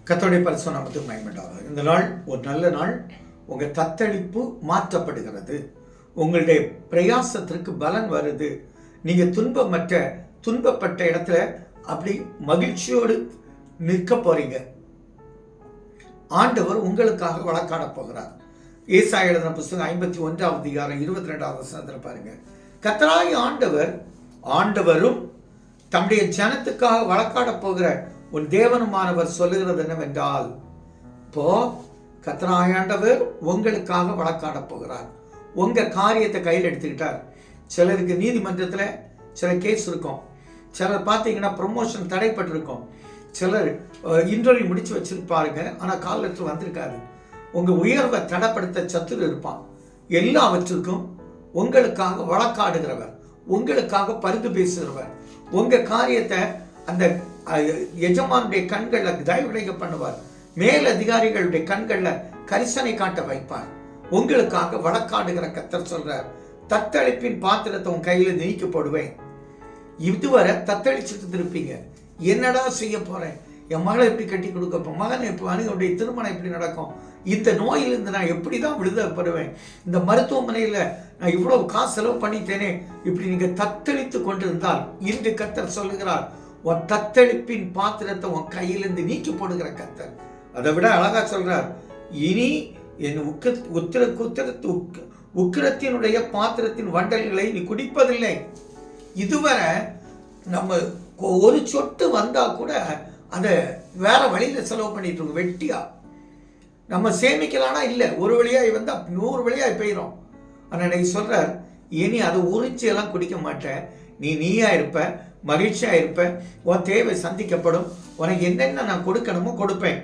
கர்த்தருடைய பரிசுத்த நாமத்துக்கு மகிமையுண்டாவதாக. இந்த நாள் ஒரு நல்ல நாள். உங்கள் தத்தளிப்பு மாற்றப்படுகிறது. உங்களுடைய பிரயாசத்திற்கு பலன் வருது. நீங்கள் துன்பப்பட்ட இடத்துல அப்படி மகிழ்ச்சியோடு நிற்க போறீங்க. ஆண்டவர் உங்களுக்காக வழக்காட போகிறார். ஏசாயா எழுதின புத்தகம் 51 அதிகாரம் 22 வசனத்தில் பாருங்க. கர்த்தராகிய ஆண்டவரும் தம்முடைய ஜனத்துக்காக வழக்காட போகிற உன் தேவனுமானவர் சொல்லுகிறது என்னவென்றால், இப்போ கர்த்தராகிய ஆண்டவர் உங்களுக்காக வழக்காட போகிறார். உங்க காரியத்தை கையில் எடுத்துக்கிட்டார். சிலருக்கு நீதிமன்றத்தில் சில கேஸ் இருக்கும். சிலர் பார்த்தீங்கன்னா ப்ரொமோஷன் தடைப்பட்டிருக்கும். சிலர் இன்டர்வியூ முடிச்சு வச்சிருப்பாருங்க, ஆனால் கால் லெட்டர் வந்திருக்காரு. உங்க உயர்வை தடைப்படுத்த சத்துரு இருப்பான். எல்லாவற்றுக்கும் உங்களுக்காக வழக்காடுகிறவர், உங்களுக்காக பரிந்து பேசுகிறவர், உங்க காரியத்தை அந்த எஜமானுடைய கண்களில் தயவுடைய பண்ணுவார். மேல் அதிகாரிகளுடைய கண்களில் கரிசனை காட்ட வைப்பார். உங்களுக்காக வழக்காடுகிற கர்த்தர் சொல்றார், தத்தளிப்பின் பாத்திரத்தை உன் கையில நீக்கி போடுவேன். இதுவரை தத்தளிச்சுட்டு இருப்பீங்க. என்னடா செய்ய போறேன், என் மகளை எப்படி கட்டி கொடுக்க, மகன் என்னுடைய திருமணம் எப்படி நடக்கும், இந்த நோயிலிருந்து நான் எப்படிதான் விடுதலைப்படுவேன், இந்த மருத்துவமனையில நான் இவ்வளவு காசு செலவு பண்ணிட்டேனே, இப்படி நீங்க தத்தளித்து கொண்டிருந்தால் இன்று கர்த்தர் சொல்லுகிறார், உன் தத்தளிப்பின் பாத்திரத்தை உன் கையிலிருந்து நீக்கி போடுகிற கர்த்தர். அதை விட அழகா சொல்றார், இனி என் உக்கிரத்தினுடைய பாத்திரத்தின் வண்டல்களை நீ குடிப்பதில்லை. இதுவரை நம்ம ஒரு சொட்டு வந்தா கூட அதை வேற வழியில செலவு பண்ணிட்டு இருக்கோம். வெட்டியா நம்ம சேமிக்கலானா இல்லை, ஒரு வழியாய் வந்தா 100 வழியாய் போயிடும். ஆனால் நீ சொல்றார், இனி அதை உரிச்சி எல்லாம் குடிக்க மாட்டேன். நீயா இருப்ப, மகிழ்ச்சியா இருப்ப, உன் தேவை சந்திக்கப்படும். உனக்கு என்னென்ன நான் கொடுக்கணுமோ கொடுப்பேன்.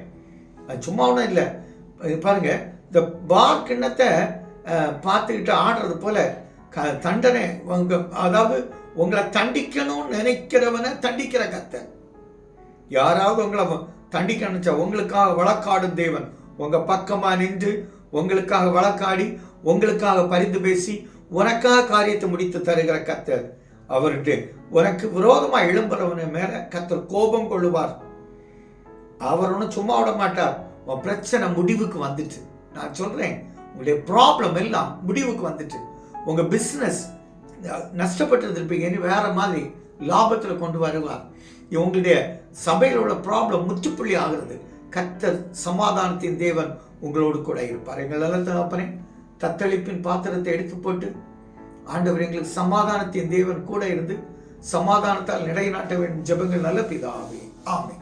சும்மா ஒன்றும் இல்லை. பாருங்க, இந்த பார் கிண்ணத்தை பார்த்துக்கிட்டு ஆடுறது போல தண்டனை, அதாவது உங்களை தண்டிக்கணும்னு நினைக்கிறவனை தண்டிக்கிற கர்த்தர். யாராவது உங்களை தண்டிக்க நினைச்சா உங்களுக்காக வழக்காடும் தேவன் உங்க பக்கமா நின்று உங்களுக்காக வழக்காடி உங்களுக்காக பரிந்து பேசி உனக்காக காரியத்தை முடித்து தருகிற கர்த்தர். அவர்கிட்ட உனக்கு விரோதமா எழும்புறவன மேல கர்த்தர் கோபம் கொள்ளுவார். அவர் ஒன்றும் சும்மா விட மாட்டார். உன் பிரச்சனை முடிவுக்கு வந்துட்டு, நான் சொல்றேன், உங்களுடைய ப்ராப்ளம் எல்லாம் முடிவுக்கு வந்துட்டு, உங்க பிசினஸ் நஷ்டப்பட்டு இருப்பீங்க, வேற மாதிரி லாபத்தில் கொண்டு வருவார். உங்களுடைய சபையில் உள்ள ப்ராப்ளம் முற்றுப்புள்ளி ஆகிறது. கர்த்தர் சமாதானத்தின் தேவன் உங்களோடு கூட இருப்பார். எங்கள் நல்ல தகப்பனே, தத்தளிப்பின் பாத்திரத்தை எடுத்து போட்டு ஆண்டவர் எங்களுக்கு சமாதானத்தின் தேவன் கூட இருந்து சமாதானத்தால் நிலைநாட்ட வேண்டும். ஜெபங்கள் நல்ல பிதாவே, ஆமென்.